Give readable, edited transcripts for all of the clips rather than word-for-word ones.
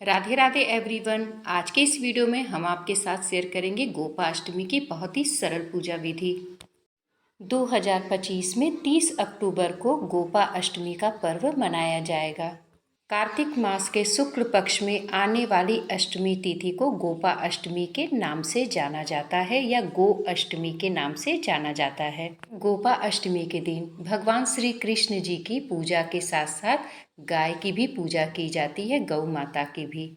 Radhe Radhe everyone. आज के इस वीडियो में हम आपके साथ शेयर करेंगे गोपाष्टमी की बहुत ही सरल पूजा विधि। 2025 में 30 अक्टूबर को गोपा अष्टमी का पर्व मनाया जाएगा। कार्तिक मास के शुक्ल पक्ष में आने वाली अष्टमी तिथि को गोपा अष्टमी के नाम से जाना जाता है या गो अष्टमी के नाम से जाना जाता है। गोपा अष्टमी के दिन भगवान श्री कृष्ण जी की पूजा के साथ साथ गाय की भी पूजा की जाती है, गौ माता की भी।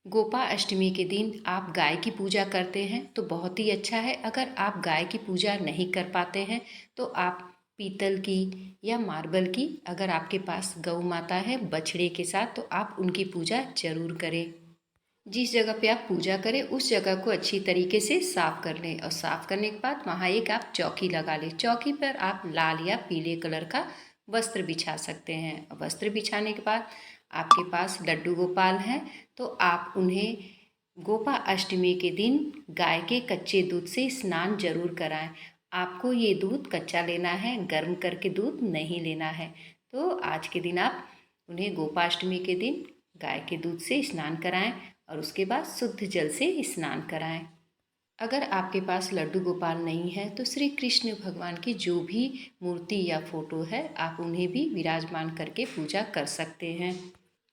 गोपा अष्टमी के दिन आप गाय की पूजा करते हैं तो बहुत ही अच्छा है। अगर आप गाय की पूजा नहीं कर पाते हैं तो आप पीतल की या मार्बल की, अगर आपके पास गौ माता है बछड़े के साथ, तो आप उनकी पूजा जरूर करें। जिस जगह पे आप पूजा करें उस जगह को अच्छी तरीके से साफ कर लें और साफ करने के बाद वहाँ एक आप चौकी लगा लें। चौकी पर आप लाल या पीले कलर का वस्त्र बिछा सकते हैं। वस्त्र बिछाने के बाद आपके पास लड्डू गोपाल हैं तो आप उन्हें गोपा अष्टमी के दिन गाय के कच्चे दूध से स्नान जरूर कराएं। आपको ये दूध कच्चा लेना है, गर्म करके दूध नहीं लेना है। तो आज के दिन आप उन्हें गोपाष्टमी के दिन गाय के दूध से स्नान कराएं और उसके बाद शुद्ध जल से स्नान कराएं। अगर आपके पास लड्डू गोपाल नहीं है तो श्री कृष्ण भगवान की जो भी मूर्ति या फोटो है आप उन्हें भी विराजमान करके पूजा कर सकते हैं।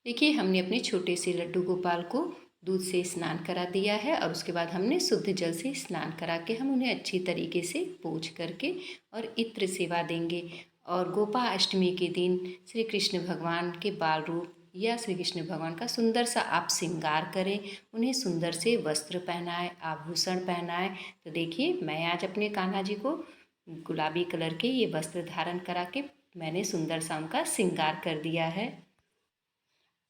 देखिए, हमने अपने छोटे से लड्डू गोपाल को दूध से स्नान करा दिया है और उसके बाद हमने शुद्ध जल से स्नान करा के हम उन्हें अच्छी तरीके से पोंछ करके और इत्र सेवा देंगे। और गोपा अष्टमी के दिन श्री कृष्ण भगवान के बाल रूप या श्री कृष्ण भगवान का सुंदर सा आप श्रृंगार करें, उन्हें सुंदर से वस्त्र पहनाएं, आभूषण पहनाएं। तो देखिए, मैं आज अपने कान्हा जी को गुलाबी कलर के ये वस्त्र धारण करा के मैंने सुंदर सा उनका श्रृंगार कर दिया है।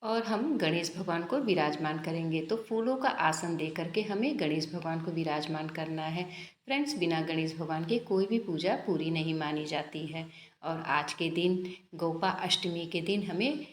और हम गणेश भगवान को विराजमान करेंगे तो फूलों का आसन दे करके हमें गणेश भगवान को विराजमान करना है। फ्रेंड्स, बिना गणेश भगवान के कोई भी पूजा पूरी नहीं मानी जाती है। और आज के दिन गोपा अष्टमी के दिन हमें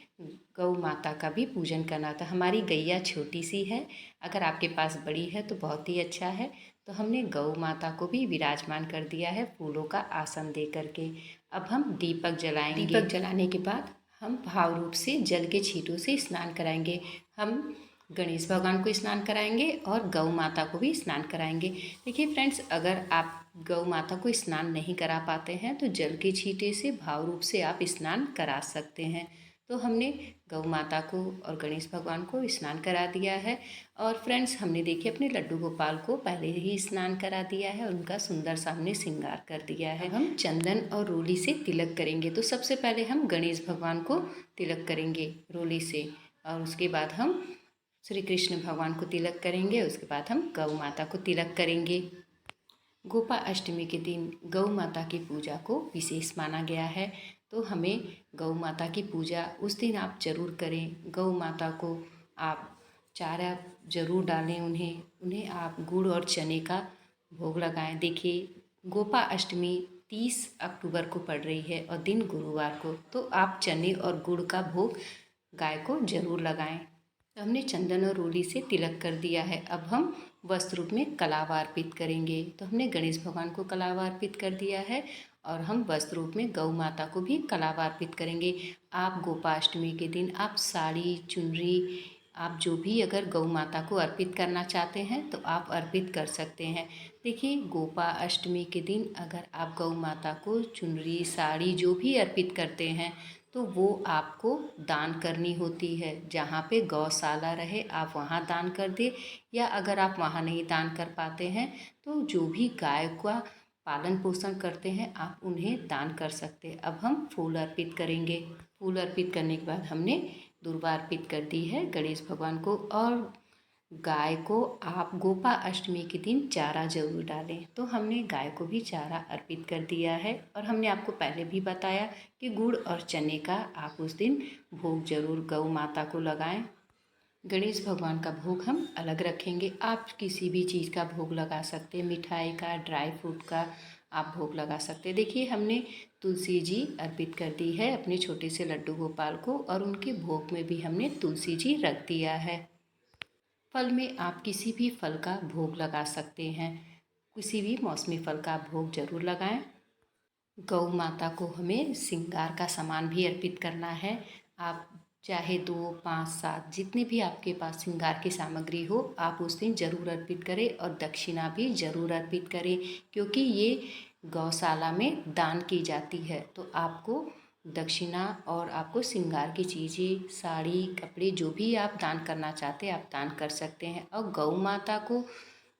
गौ माता का भी पूजन करना था। हमारी गैया छोटी सी है, अगर आपके पास बड़ी है तो बहुत ही अच्छा है। तो हमने गौ माता को भी विराजमान कर दिया है फूलों का आसन दे करके। अब हम दीपक जलाएंगे। दीपक जलाने के बाद हम भाव रूप से जल के छींटों से स्नान कराएंगे। हम गणेश भगवान को स्नान कराएंगे और गौ माता को भी स्नान कराएंगे। देखिए फ्रेंड्स, अगर आप गौ माता को स्नान नहीं करा पाते हैं तो जल के छींटे से भाव रूप से आप स्नान करा सकते हैं। तो हमने गौ माता को और गणेश भगवान को स्नान करा दिया है। और फ्रेंड्स, हमने देखिए अपने लड्डू गोपाल को पहले ही स्नान करा दिया है और उनका सुंदर सामने श्रृंगार कर दिया है। हम चंदन और रोली से तिलक करेंगे। तो सबसे पहले हम गणेश भगवान को तिलक करेंगे रोली से और उसके बाद हम श्री कृष्ण भगवान को तिलक करेंगे। उसके बाद हम गौ माता को तिलक करेंगे। गोपा अष्टमी के दिन गौ माता की पूजा को विशेष माना गया है। तो हमें गौ माता की पूजा उस दिन आप जरूर करें। गौ माता को आप चारा जरूर डालें, उन्हें आप गुड़ और चने का भोग लगाएं। देखिए, गोपा अष्टमी 30 अक्टूबर को पड़ रही है और दिन गुरुवार को, तो आप चने और गुड़ का भोग गाय को जरूर लगाएं। तो हमने चंदन और रोली से तिलक कर दिया है। अब हम वस्त्र रूप में कलावा अर्पित करेंगे। तो हमने गणेश भगवान को कलावा अर्पित कर दिया है और हम वस्त्र रूप में गौ माता को भी कलावा अर्पित करेंगे। आप गोपाष्टमी के दिन आप साड़ी, चुनरी, आप जो भी अगर गौ माता को अर्पित करना चाहते हैं तो आप अर्पित कर सकते हैं। देखिए, गोपा अष्टमी के दिन अगर आप गौ माता को चुनरी, साड़ी जो भी अर्पित करते हैं तो वो आपको दान करनी होती है। जहाँ पे गौशाला रहे आप वहाँ दान कर दे, या अगर आप वहाँ नहीं दान कर पाते हैं तो जो भी गाय का पालन पोषण करते हैं आप उन्हें दान कर सकते हैं। अब हम फूल अर्पित करेंगे। फूल अर्पित करने के बाद हमने दुर्वा अर्पित कर दी है गणेश भगवान को। और गाय को आप गोपा अष्टमी के दिन चारा जरूर डालें। तो हमने गाय को भी चारा अर्पित कर दिया है। और हमने आपको पहले भी बताया कि गुड़ और चने का आप उस दिन भोग जरूर गौ माता को लगाएं। गणेश भगवान का भोग हम अलग रखेंगे। आप किसी भी चीज़ का भोग लगा सकते हैं, मिठाई का, ड्राई फ्रूट का आप भोग लगा सकते हैं। देखिए, हमने तुलसी जी अर्पित कर दी है अपने छोटे से लड्डू गोपाल को और उनके भोग में भी हमने तुलसी जी रख दिया है। फल में आप किसी भी फल का भोग लगा सकते हैं। किसी भी मौसमी फल का भोग जरूर लगाएं। गौ माता को हमें श्रृंगार का सामान भी अर्पित करना है। आप चाहे 2, 5, 7 जितने भी आपके पास श्रृंगार की सामग्री हो, आप उस दिन ज़रूर अर्पित करें और दक्षिणा भी ज़रूर अर्पित करें, क्योंकि ये गौशाला में दान की जाती है। तो आपको दक्षिणा और आपको श्रृंगार की चीज़ें, साड़ी, कपड़े जो भी आप दान करना चाहते हैं आप दान कर सकते हैं। और गौ माता को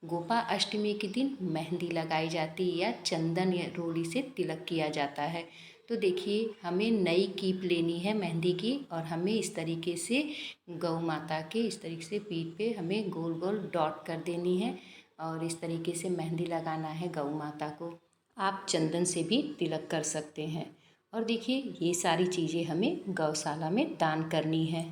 गोपा अष्टमी के दिन मेहंदी लगाई जाती है या चंदन या रोली से तिलक किया जाता है। तो देखिए, हमें नई कीप लेनी है मेहंदी की और हमें इस तरीके से गौ माता के इस तरीके से पीठ पे हमें गोल गोल डॉट कर देनी है और इस तरीके से मेहंदी लगाना है गौ माता को। आप चंदन से भी तिलक कर सकते हैं। और देखिए, ये सारी चीज़ें हमें गौशाला में दान करनी है।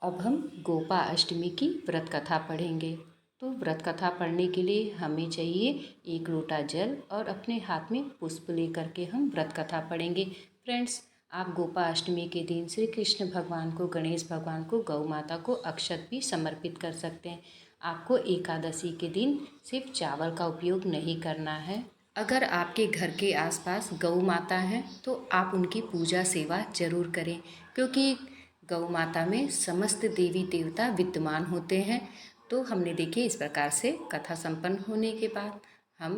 अब हम गोपा अष्टमी की व्रत कथा पढ़ेंगे। तो व्रत कथा पढ़ने के लिए हमें चाहिए 1 लोटा जल और अपने हाथ में पुष्प लेकर के हम व्रत कथा पढ़ेंगे। फ्रेंड्स, आप गोपा अष्टमी के दिन श्री कृष्ण भगवान को, गणेश भगवान को, गौ माता को अक्षत भी समर्पित कर सकते हैं। आपको एकादशी के दिन सिर्फ चावल का उपयोग नहीं करना है। अगर आपके घर के आसपास गौ माता है तो आप उनकी पूजा सेवा जरूर करें, क्योंकि गौ माता में समस्त देवी देवता विद्यमान होते हैं। तो हमने देखिए इस प्रकार से कथा संपन्न होने के बाद हम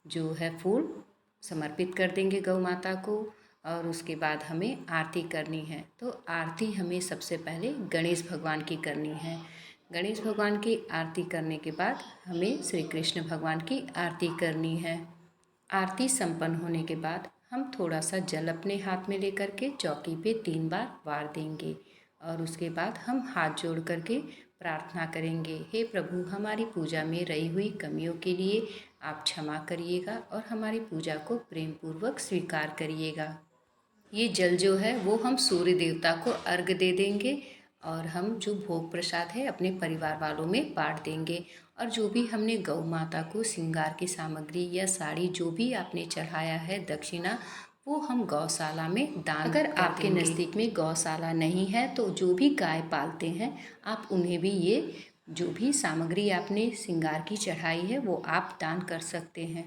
जो है फूल समर्पित कर देंगे गौ माता को और उसके बाद हमें आरती करनी है। तो आरती हमें सबसे पहले गणेश भगवान की करनी है। गणेश भगवान की आरती करने के बाद हमें श्री कृष्ण भगवान की आरती करनी है। आरती संपन्न होने के बाद हम थोड़ा सा जल अपने हाथ में लेकर के चौकी पे 3 बार वार देंगे और उसके बाद हम हाथ जोड़ करके प्रार्थना करेंगे, हे प्रभु, हमारी पूजा में रही हुई कमियों के लिए आप क्षमा करिएगा और हमारी पूजा को प्रेम पूर्वक स्वीकार करिएगा। ये जल जो है वो हम सूर्य देवता को अर्घ दे देंगे और हम जो भोग प्रसाद है अपने परिवार वालों में बांट देंगे। और जो भी हमने गौ माता को श्रृंगार की सामग्री या साड़ी जो भी आपने चढ़ाया है दक्षिणा, वो हम गौशाला में दान अगर आपके नज़दीक में गौशाला नहीं है तो जो भी गाय पालते हैं आप उन्हें भी ये जो भी सामग्री आपने श्रृंगार की चढ़ाई है वो आप दान कर सकते हैं।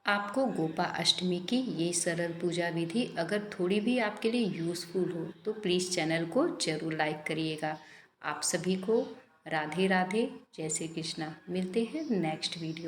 आपको गोपा अष्टमी की ये सरल पूजा विधि अगर थोड़ी भी आपके लिए यूज़फुल हो तो प्लीज़ चैनल को ज़रूर लाइक करिएगा। आप सभी को राधे राधे, जय श्री कृष्णा। मिलते हैं नेक्स्ट वीडियो।